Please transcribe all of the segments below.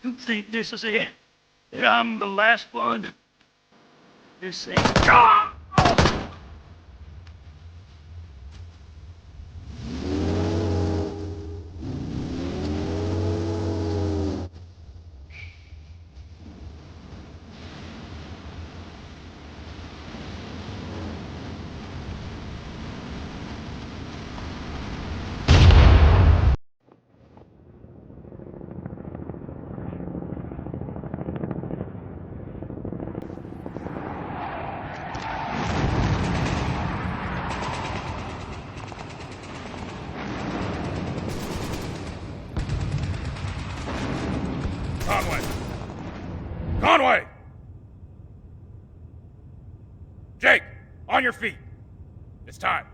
You think this is it? That I'm the last one? This ain't... Ah! Conway! Jake, on your feet. It's time.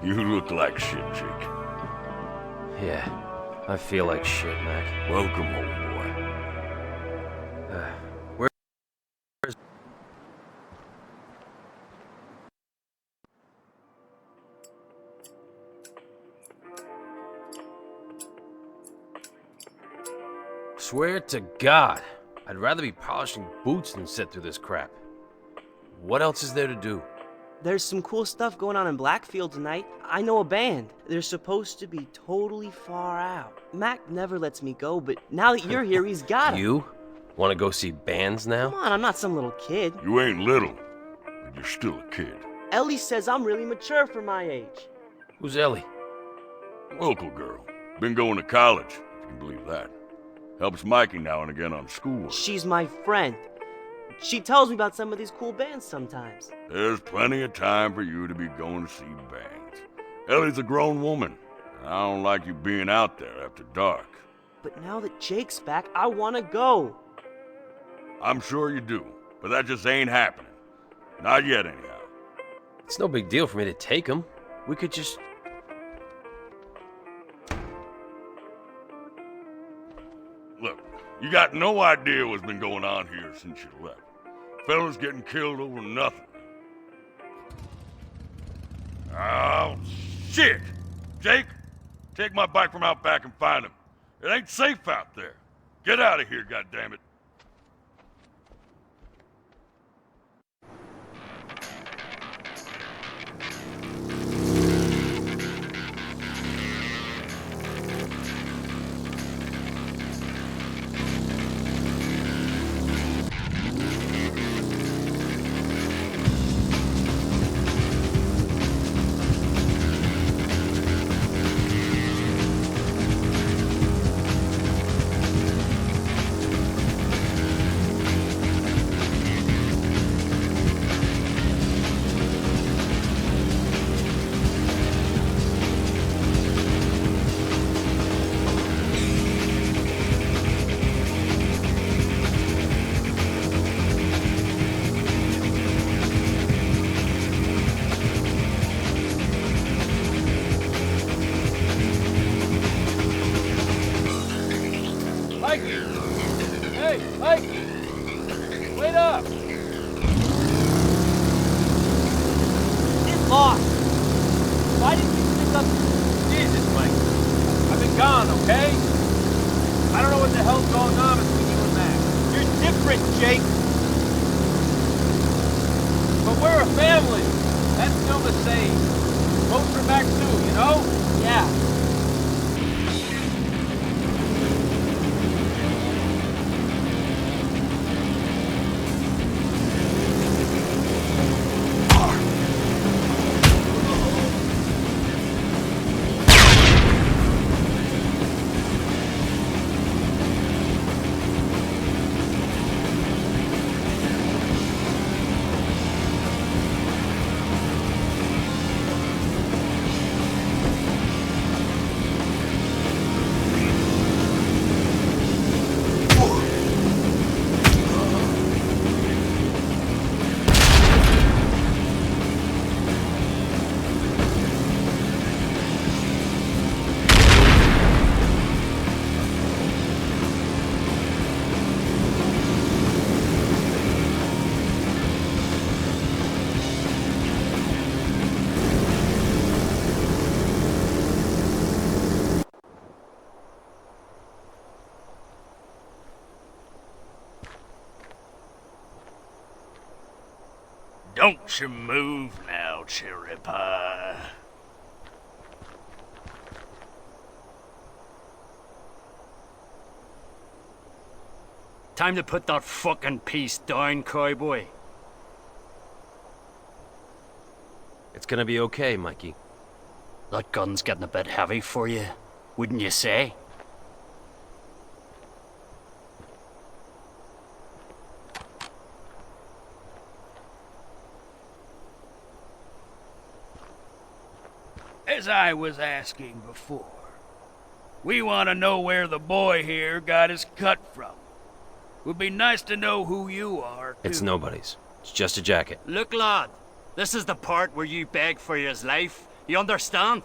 You look like shit, Jake. Yeah, I feel like shit, Mac. Welcome, old boy. Where's... Swear to God, I'd rather be polishing boots than sit through this crap. What else is there to do? There's some cool stuff going on in Blackfield tonight. I know a band. They're supposed to be totally far out. Mac never lets me go, but now that you're here, he's got it. You? Want to go see bands now? Come on, I'm not some little kid. You ain't little, but you're still a kid. Ellie says I'm really mature for my age. Who's Ellie? Local girl. Been going to college, if you can believe that. Helps Mikey now and again on schoolwork. She's my friend. She tells me about some of these cool bands sometimes. There's plenty of time for you to be going to see bands. Ellie's a grown woman, and I don't like you being out there after dark. But now that Jake's back, I want to go. I'm sure you do, but that just ain't happening. Not yet, anyhow. It's no big deal for me to take him. We could just... Look, you got no idea what's been going on here since you left. Fellas getting killed over nothing. Oh, shit! Jake, take my bike from out back and find him. It ain't safe out there. Get out of here, goddammit. Hey, Mikey! Wait up! Get lost. Why didn't you pick up... Jesus, Mike. I've been gone, okay? I don't know what the hell's going on between you and Mac. You're different, Jake. But we're a family. That's still the same. Vote for Mac too, you know? Yeah. Don't you move now, cherry pie. Time to put that fucking piece down, cowboy. It's gonna be okay, Mikey. That gun's getting a bit heavy for you, wouldn't you say? As I was asking before, we want to know where the boy here got his cut from. Would be nice to know who you are, too. It's nobody's. It's just a jacket. Look, lad, this is the part where you beg for his life. You understand?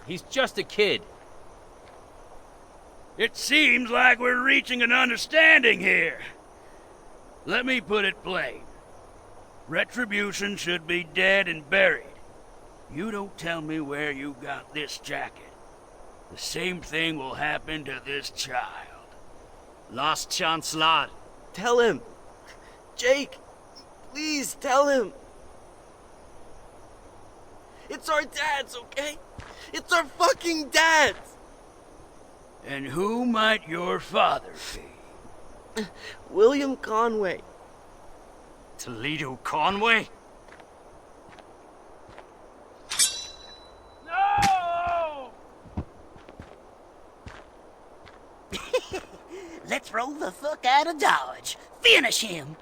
He's just a kid. It seems like we're reaching an understanding here. Let me put it plain. Retribution should be dead and buried. You don't tell me where you got this jacket. The same thing will happen to this child. Last chance, lad. Tell him. Jake, please tell him. It's our dads, okay? It's our fucking dads! And who might your father be? William Conway. Toledo Conway? No! Let's roll the fuck out of Dodge. Finish him.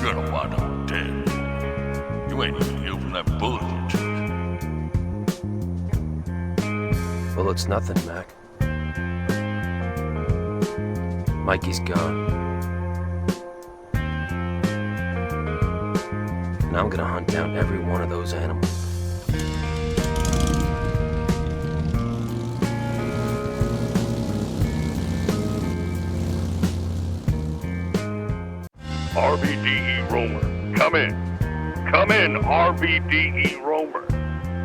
You're gonna wind up dead. You ain't even healed from that bullet you took. Well, it's nothing, Mac. Mikey's gone. Now I'm gonna hunt down every one of those animals. RVDE Romer, come in. Come in, RVDE Romer.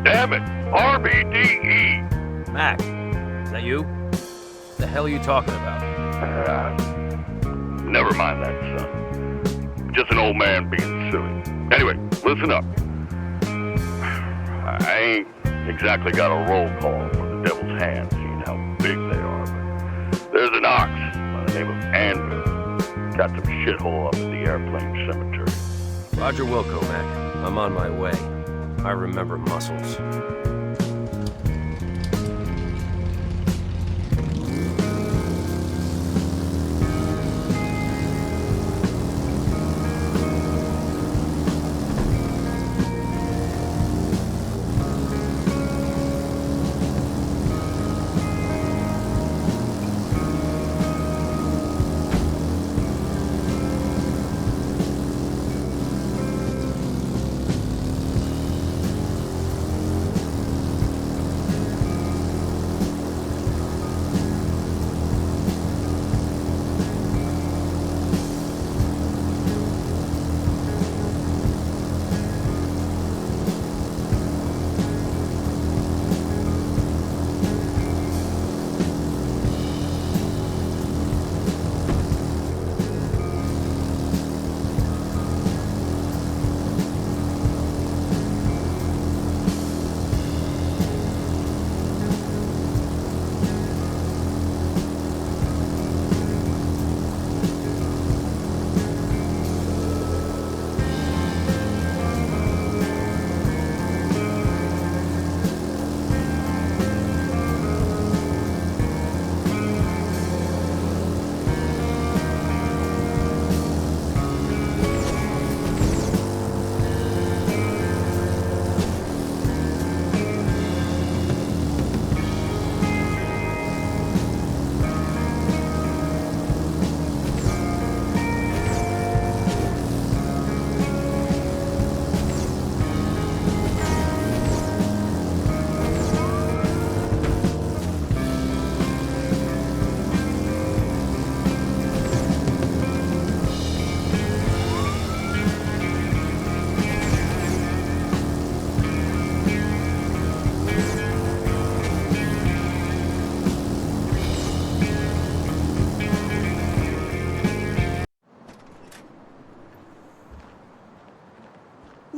Damn it, RVDE! Mac, is that you? What the hell are you talking about? Never mind that, son. Just an old man being silly. Anyway, listen up. I ain't exactly got a roll call for the devil's hand, seeing how big they are, but there's an ox by the name of Andrew. Got some shithole up at the airplane cemetery. Roger Wilco, Mac. I'm on my way. I remember muscles.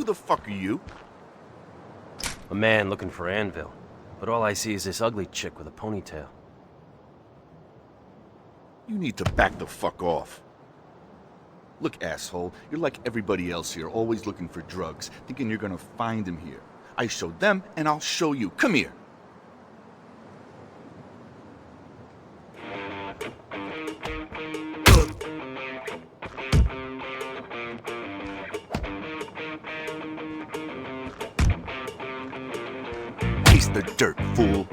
the fuck are you? A man looking for Anvil. But all I see is this ugly chick with a ponytail. You need to back the fuck off. Look, asshole, you're like everybody else here, always looking for drugs, thinking you're gonna find them here. I showed them, and I'll show you. Come here. Taste the dirt, fool.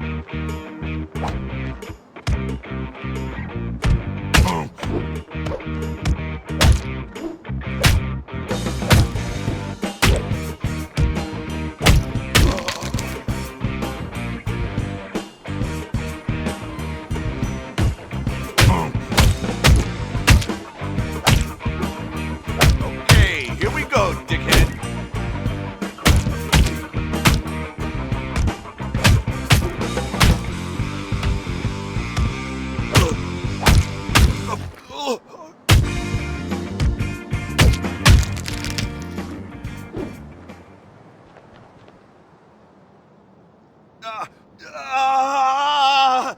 Okay, here we go, dickhead.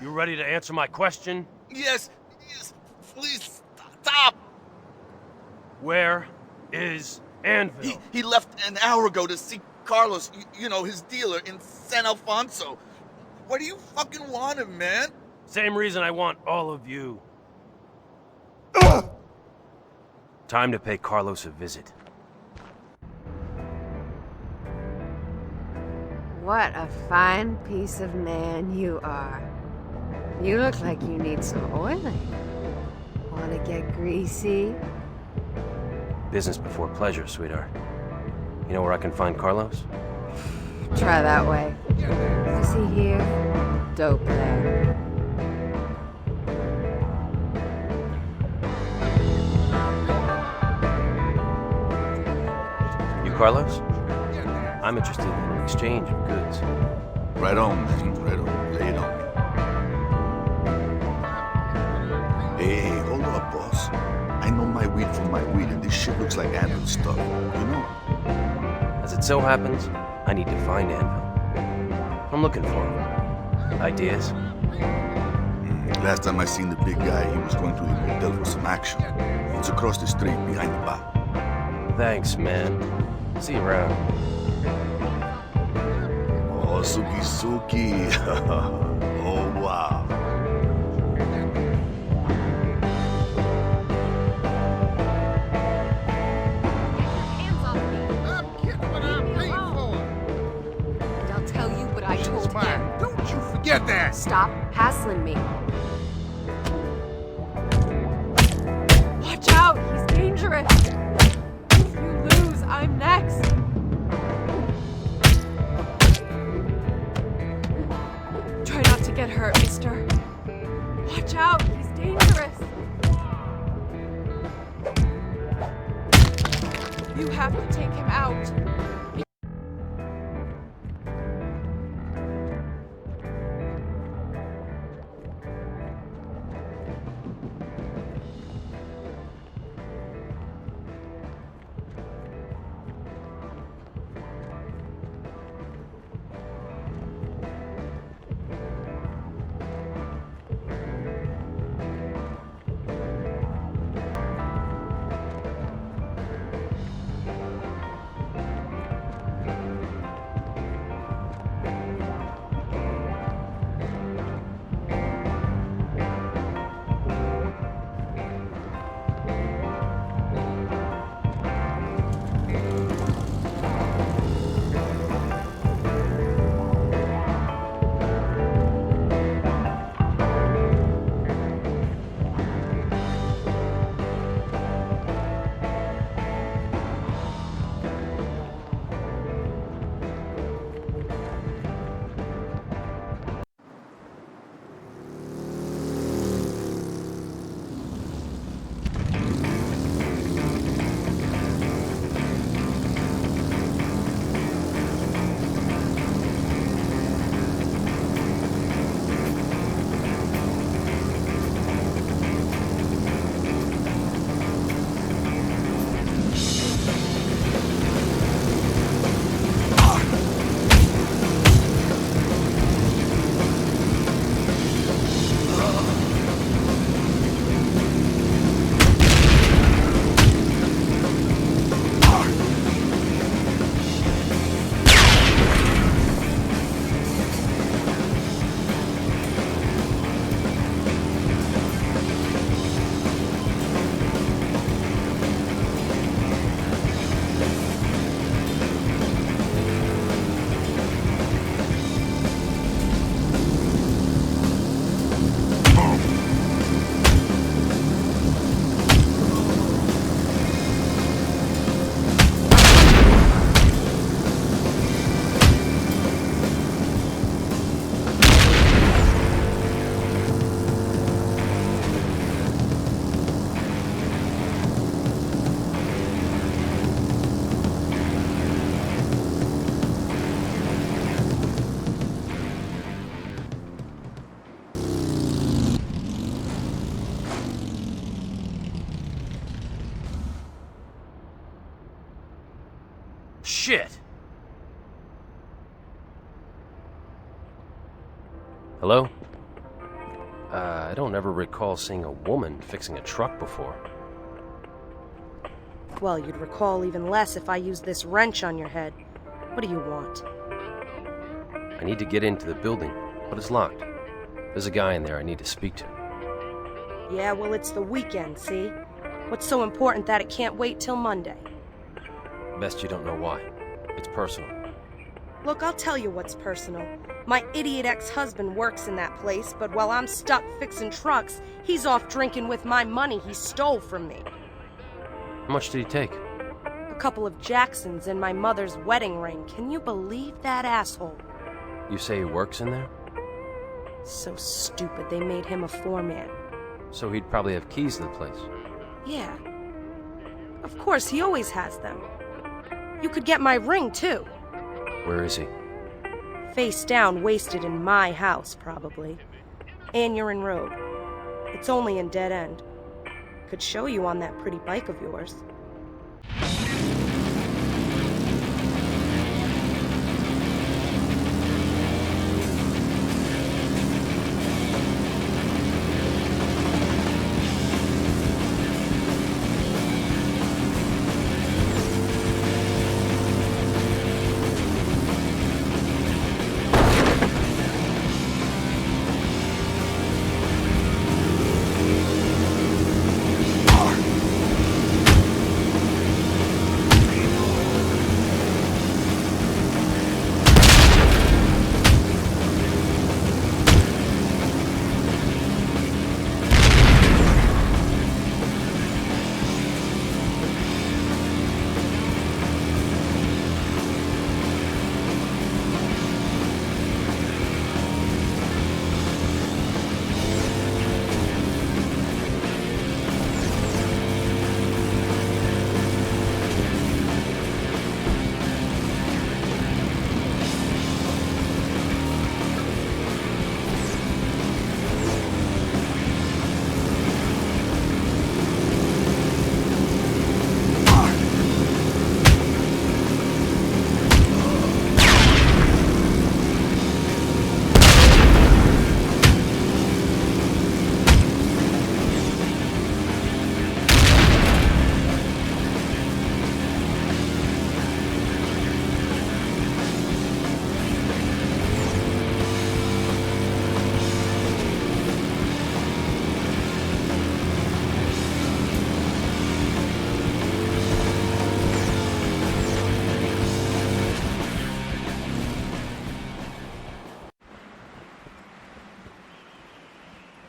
You ready to answer my question? Yes, please stop. Where is Anvil? He left an hour ago to see Carlos, you know, his dealer in San Alfonso. What do you fucking want him, man? Same reason I want all of you. Time to pay Carlos a visit. What a fine piece of man you are. You look like you need some oiling. Wanna get greasy? Business before pleasure, sweetheart. You know where I can find Carlos? Try that way. Pussy here, dope there. You Carlos? I'm interested in an exchange of goods. Right on, man. Right on. Lay it on me. Hey, hold up, boss. I know my weed from my weed, and this shit looks like Anvil stuff. You know? As it so happens, I need to find Anvil. I'm looking for him. Ideas? Last time I seen the big guy, he was going to the motel for some action. It's across the street, behind the bar. Thanks, man. See you around. Oh, Suki Suki. Oh, wow. Hands off me. I'm getting what I'm paid for. And I'll tell you what I told him. Fine. Don't you forget that. Stop hassling me. Watch out, he's dangerous. If you lose, I'm next. Try not to get hurt, mister. Watch out, he's dangerous. You have to take him out. shit! Hello? I don't ever recall seeing a woman fixing a truck before. Well, you'd recall even less if I used this wrench on your head. What do you want? I need to get into the building, but it's locked. There's a guy in there I need to speak to. Yeah, well, it's the weekend, see? What's so important that it can't wait till Monday? Best you don't know why. It's personal. Look, I'll tell you what's personal. My idiot ex-husband works in that place, but while I'm stuck fixing trucks, he's off drinking with my money he stole from me. How much did he take? A couple of Jacksons and my mother's wedding ring. Can you believe that asshole? You say he works in there? So stupid they made him a foreman. So he'd probably have keys to the place. Yeah. Of course, he always has them. You could get my ring, too. Where is he? Face down, wasted in my house, probably. Aneurin Road. It's only in Dead End. Could show you on that pretty bike of yours.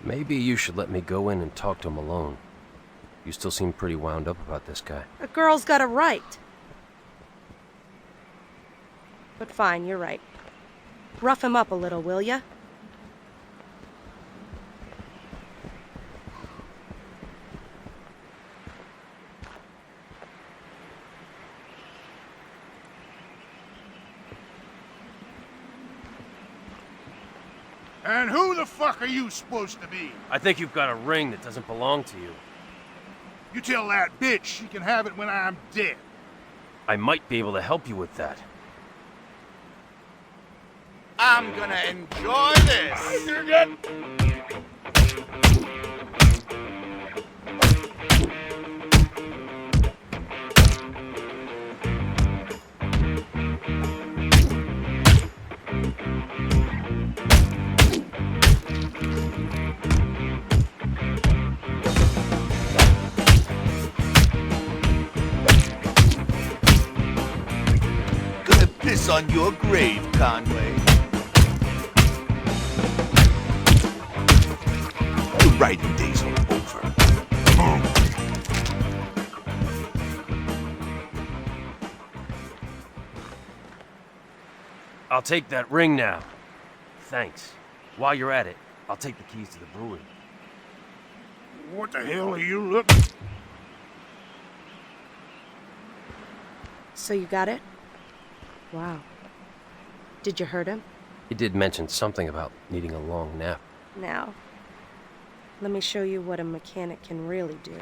Maybe you should let me go in and talk to him alone. You still seem pretty wound up about this guy. A girl's got a right. But fine, you're right. Rough him up a little, will ya? And who the fuck are you supposed to be? I think you've got a ring that doesn't belong to you. You tell that bitch she can have it when I'm dead. I might be able to help you with that. I'm gonna enjoy this. You're good. Gonna piss on your grave, Conway. Your writing days are over. I'll take that ring now. Thanks. While you're at it, I'll take the keys to the brewery. What the hell are you looking? So you got it? Wow. Did you hurt him? He did mention something about needing a long nap. Now, let me show you what a mechanic can really do.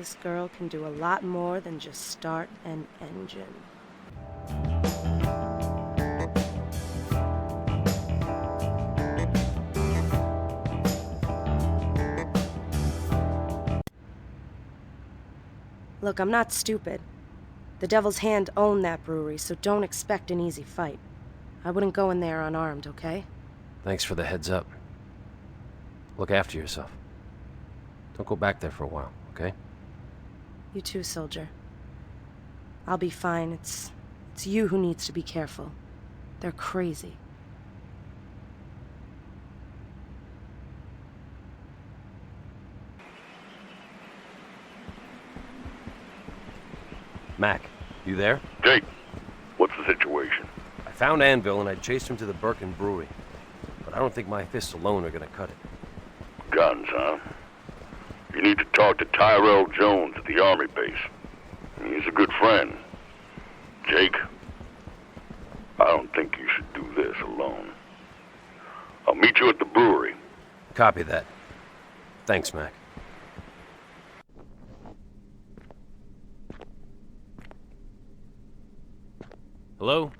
This girl can do a lot more than just start an engine. Look, I'm not stupid. The Devil's Hand owned that brewery, so don't expect an easy fight. I wouldn't go in there unarmed, okay? Thanks for the heads up. Look after yourself. Don't go back there for a while, okay? You too, soldier. I'll be fine. It's you who needs to be careful. They're crazy. Mac, you there? Jake, what's the situation? I found Anvil and I chased him to the Birkin Brewery. But I don't think my fists alone are gonna cut it. Guns, huh? You need to talk to Tyrell Jones at the Army base. He's a good friend. Jake, I don't think you should do this alone. I'll meet you at the brewery. Copy that. Thanks, Mac. Hello?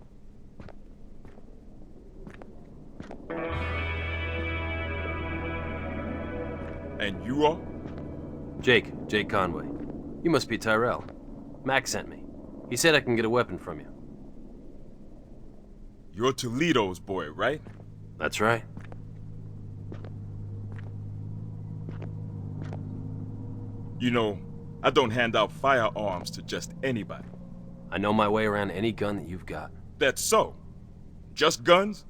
And you are? Jake Conway. You must be Tyrell. Mac sent me. He said I can get a weapon from you. You're Toledo's boy, right? That's right. You know, I don't hand out firearms to just anybody. I know my way around any gun that you've got. That's so. Just guns?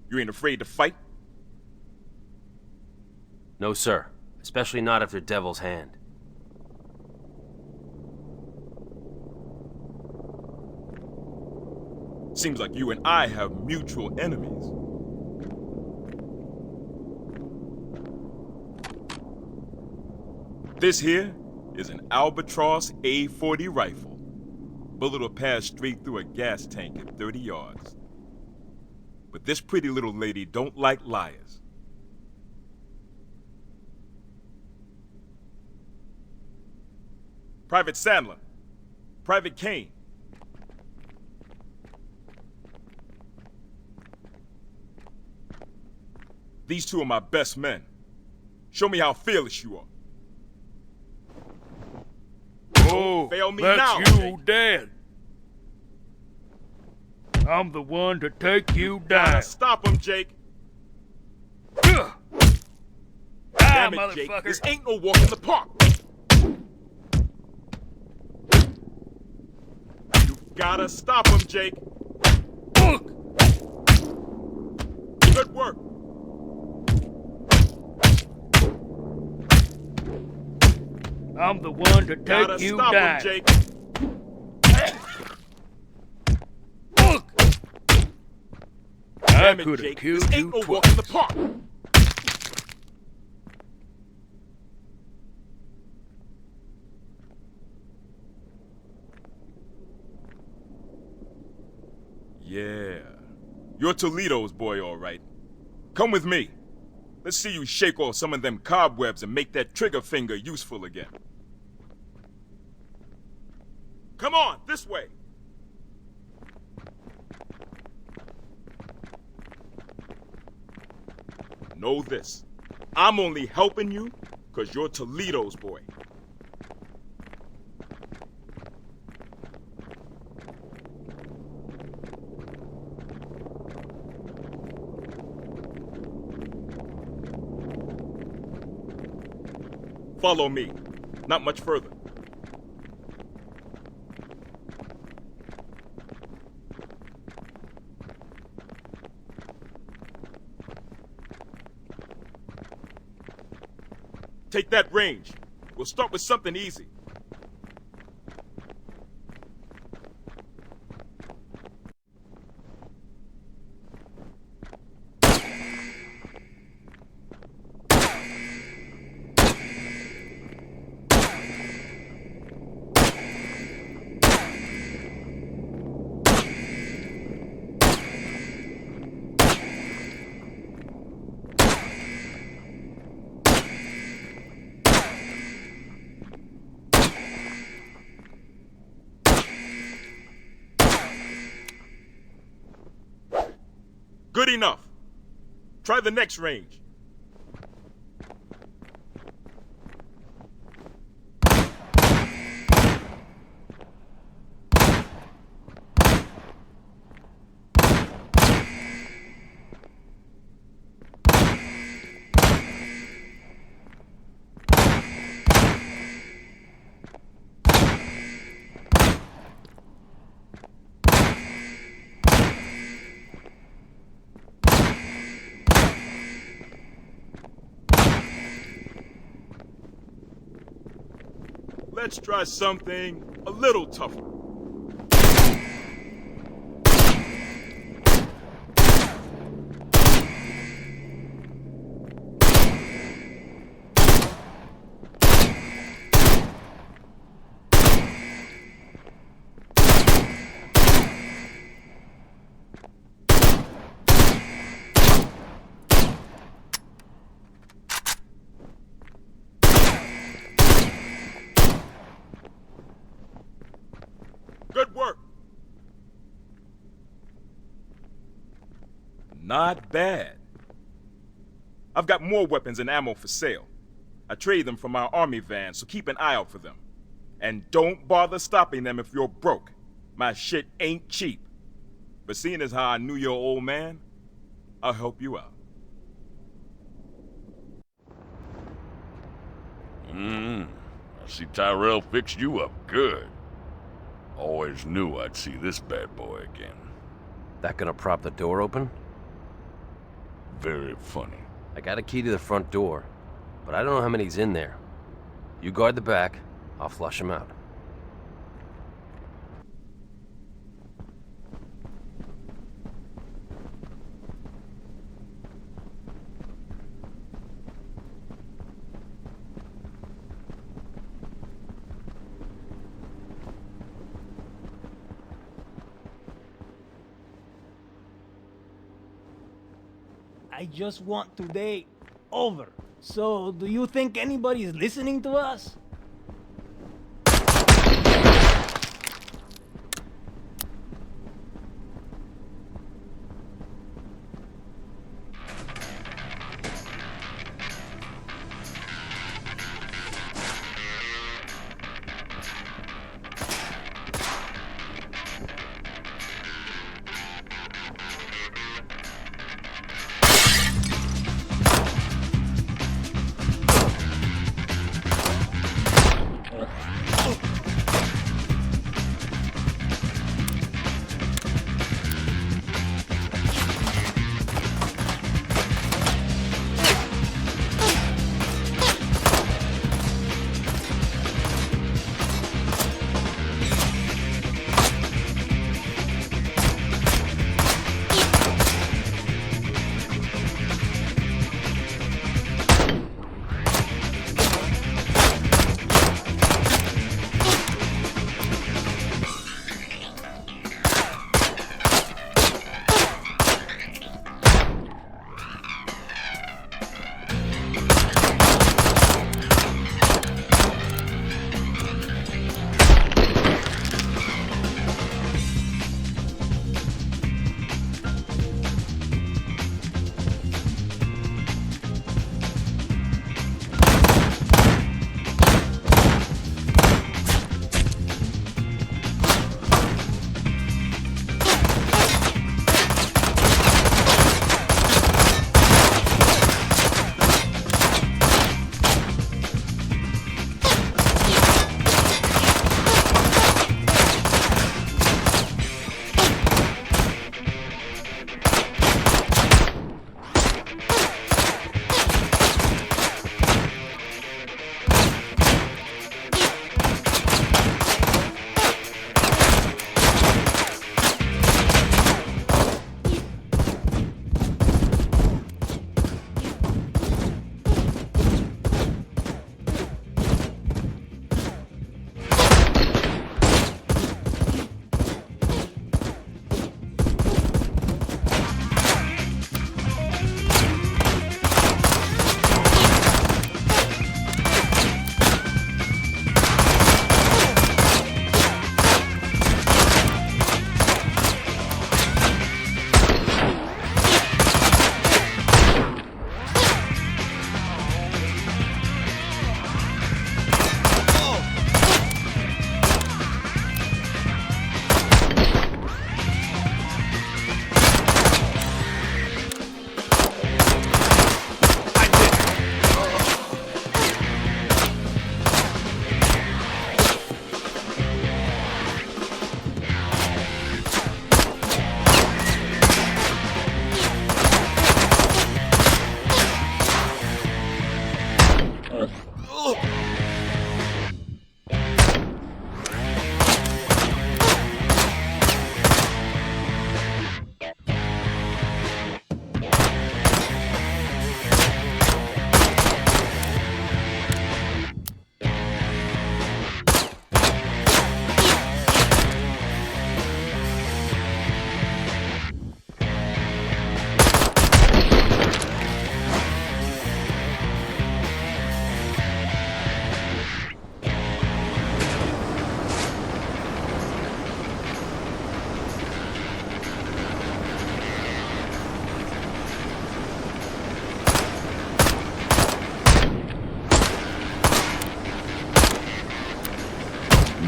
You ain't afraid to fight? No, sir. Especially not if they're Devil's Hand. Seems like you and I have mutual enemies. This here is an Albatross A40 rifle. Bullet will pass straight through a gas tank at 30 yards. But this pretty little lady don't like liars. Private Sandler. Private Kane. These two are my best men. Show me how fearless you are. Oh, fail me that's now, you, Jake. Dad. I'm the one to take you down. Gotta stop him, Jake. Ah, Damn it, Jake. motherfucker. This ain't no walk in the park. You gotta stop him, Jake. Look, Good work. I'm the one to Gotta take you stop down. him, Jake. Look, I Damn it, could have Jake. killed This you ain't no twice. walk in the park. Yeah. You're Toledo's boy, all right. Come with me. Let's see you shake off some of them cobwebs and make that trigger finger useful again. Come on, this way. Know this. I'm only helping you because you're Toledo's boy. Follow me. Not much further. Take that range. We'll start with something easy. enough. Try the next range. Let's try something a little tougher. Good work. Not bad. I've got more weapons and ammo for sale. I trade them from our army van, so keep an eye out for them. And don't bother stopping them if you're broke. My shit ain't cheap. But seeing as how I knew your old man, I'll help you out. I see Tyrell fixed you up good. Always knew I'd see this bad boy again. That gonna prop the door open? Very funny. I got a key to the front door, but I don't know how many's in there. You guard the back, I'll flush them out. I just want today over. So, do you think anybody is listening to us?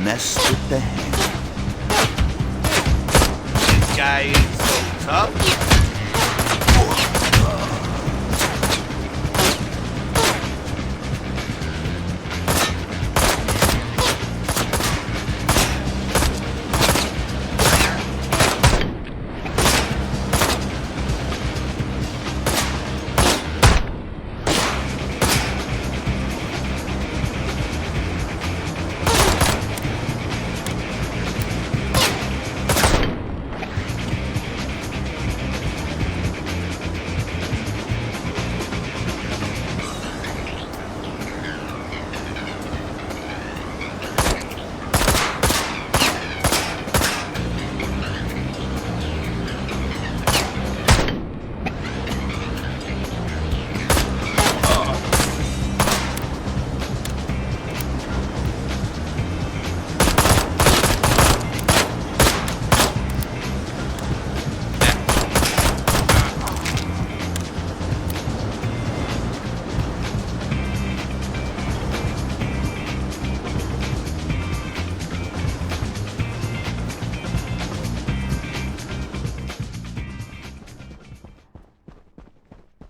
Mess with the hand. This guy ain't so tough.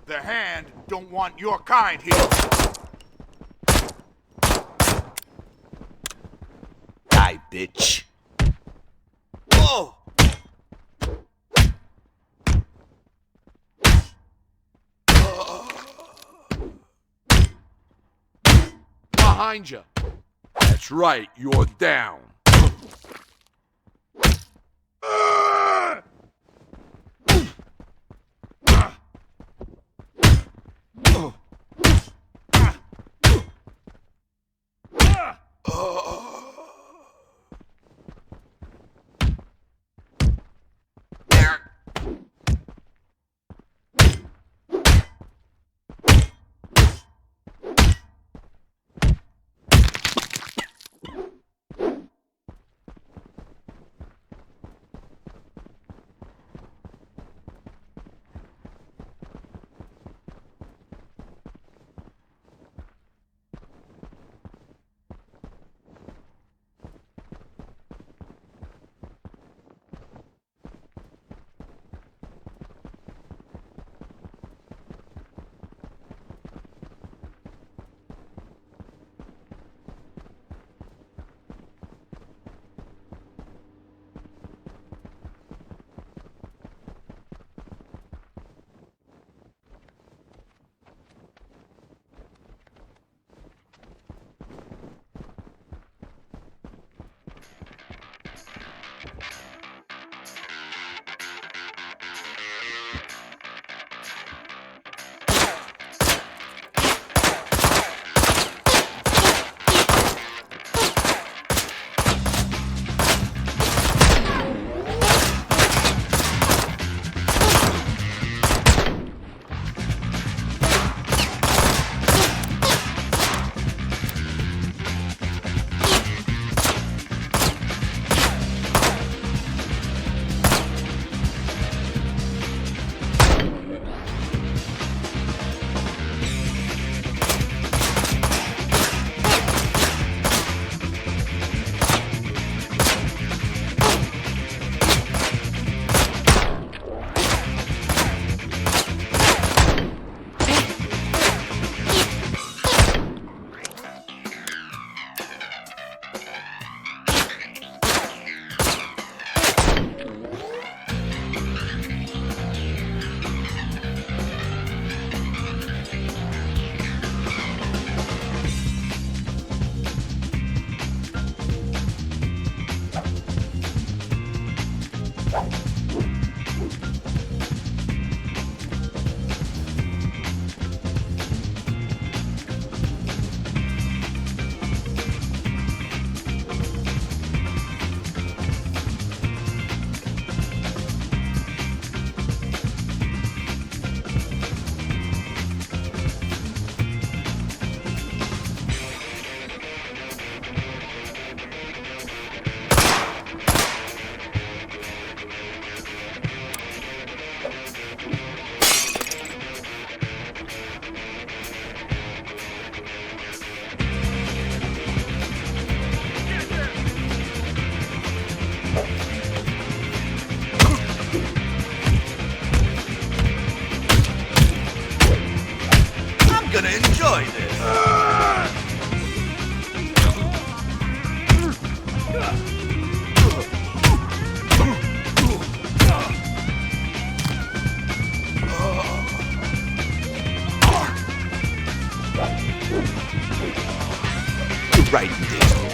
The Hand don't want your kind here. Die, bitch. Whoa! Behind you. That's right, you're down. enjoy this. Your writing days